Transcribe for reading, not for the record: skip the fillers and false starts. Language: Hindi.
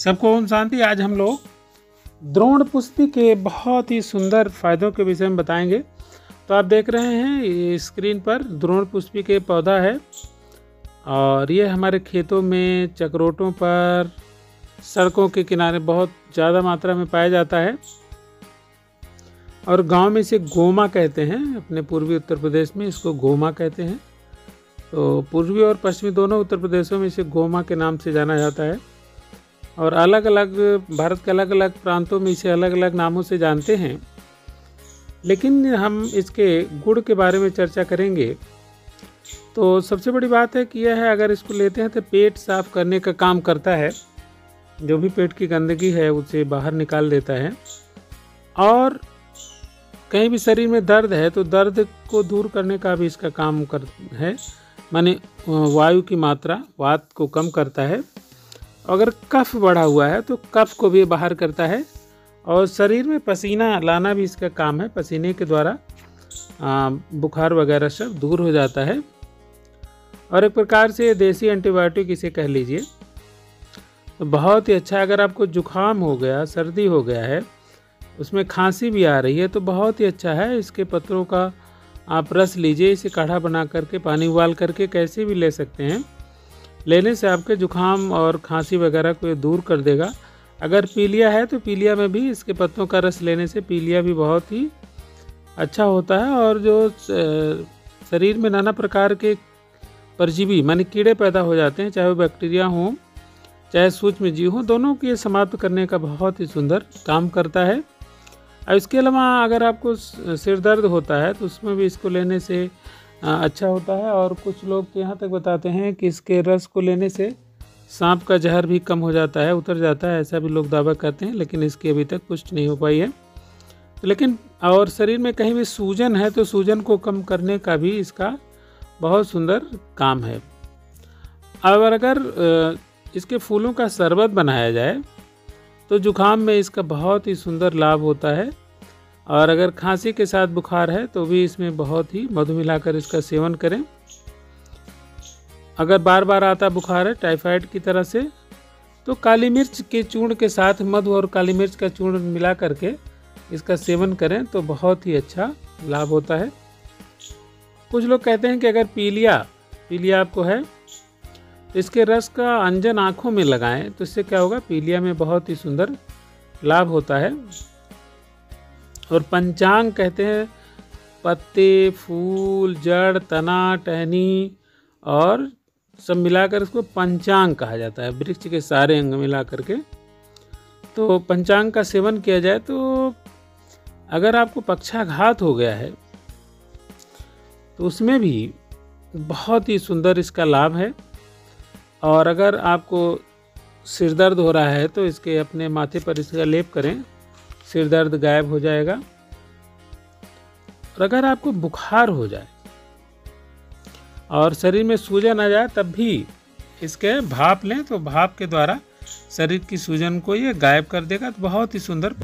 सबको ओम शांति। आज हम लोग द्रोण पुष्पी के बहुत ही सुंदर फायदों के विषय में बताएंगे। तो आप देख रहे हैं स्क्रीन पर द्रोण पुष्पी के पौधा है और ये हमारे खेतों में, चकरोटों पर, सड़कों के किनारे बहुत ज़्यादा मात्रा में पाया जाता है और गांव में इसे गोमा कहते हैं। अपने पूर्वी उत्तर प्रदेश में इसको गोमा कहते हैं। तो पूर्वी और पश्चिमी दोनों उत्तर प्रदेशों में इसे गोमा के नाम से जाना जाता है और अलग अलग भारत के अलग अलग प्रांतों में इसे अलग अलग नामों से जानते हैं। लेकिन हम इसके गुण के बारे में चर्चा करेंगे। तो सबसे बड़ी बात है कि यह है, अगर इसको लेते हैं तो पेट साफ करने का काम करता है। जो भी पेट की गंदगी है उसे बाहर निकाल देता है और कहीं भी शरीर में दर्द है तो दर्द को दूर करने का भी इसका काम है। माने वायु की मात्रा, वात को कम करता है। अगर कफ बढ़ा हुआ है तो कफ को भी बाहर करता है और शरीर में पसीना लाना भी इसका काम है। पसीने के द्वारा बुखार वगैरह सब दूर हो जाता है और एक प्रकार से देसी एंटीबायोटिक इसे कह लीजिए। तो बहुत ही अच्छा है। अगर आपको जुखाम हो गया, सर्दी हो गया है, उसमें खांसी भी आ रही है तो बहुत ही अच्छा है। इसके पत्तों का आप रस लीजिए, इसे काढ़ा बना करके पानी उबाल करके कैसे भी ले सकते हैं। लेने से आपके जुखाम और खांसी वगैरह को ये दूर कर देगा। अगर पीलिया है तो पीलिया में भी इसके पत्तों का रस लेने से पीलिया भी बहुत ही अच्छा होता है और जो शरीर में नाना प्रकार के परजीवी माने कीड़े पैदा हो जाते हैं, चाहे वो बैक्टीरिया हों चाहे सूक्ष्म जीव हों, दोनों को ये समाप्त करने का बहुत ही सुंदर काम करता है। और इसके अलावा अगर आपको सिर दर्द होता है तो उसमें भी इसको लेने से अच्छा होता है। और कुछ लोग यहाँ तक बताते हैं कि इसके रस को लेने से सांप का जहर भी कम हो जाता है, उतर जाता है, ऐसा भी लोग दावा करते हैं। लेकिन इसकी अभी तक पुष्टि नहीं हो पाई है। लेकिन और शरीर में कहीं भी सूजन है तो सूजन को कम करने का भी इसका बहुत सुंदर काम है। और अगर इसके फूलों का शरबत बनाया जाए तो जुखाम में इसका बहुत ही सुंदर लाभ होता है। और अगर खांसी के साथ बुखार है तो भी इसमें बहुत ही मधु मिलाकर इसका सेवन करें। अगर बार बार आता बुखार है टाइफाइड की तरह से तो काली मिर्च के चूर्ण के साथ मधु और काली मिर्च का चूर्ण मिला करके इसका सेवन करें तो बहुत ही अच्छा लाभ होता है। कुछ लोग कहते हैं कि अगर पीलिया आपको है तो इसके रस का अंजन आँखों में लगाएं तो इससे क्या होगा, पीलिया में बहुत ही सुंदर लाभ होता है। और पंचांग कहते हैं पत्ते, फूल, जड़, तना, टहनी और सब मिलाकर इसको पंचांग कहा जाता है, वृक्ष के सारे अंग मिला करके। तो पंचांग का सेवन किया जाए तो अगर आपको पक्षाघात हो गया है तो उसमें भी बहुत ही सुंदर इसका लाभ है। और अगर आपको सिर दर्द हो रहा है तो इसके अपने माथे पर इसका लेप करें, सिर दर्द गायब हो जाएगा। और अगर आपको बुखार हो जाए और शरीर में सूजन आ जाए तब भी इसके भाप लें तो भाप के द्वारा शरीर की सूजन को ये गायब कर देगा। तो बहुत ही सुंदर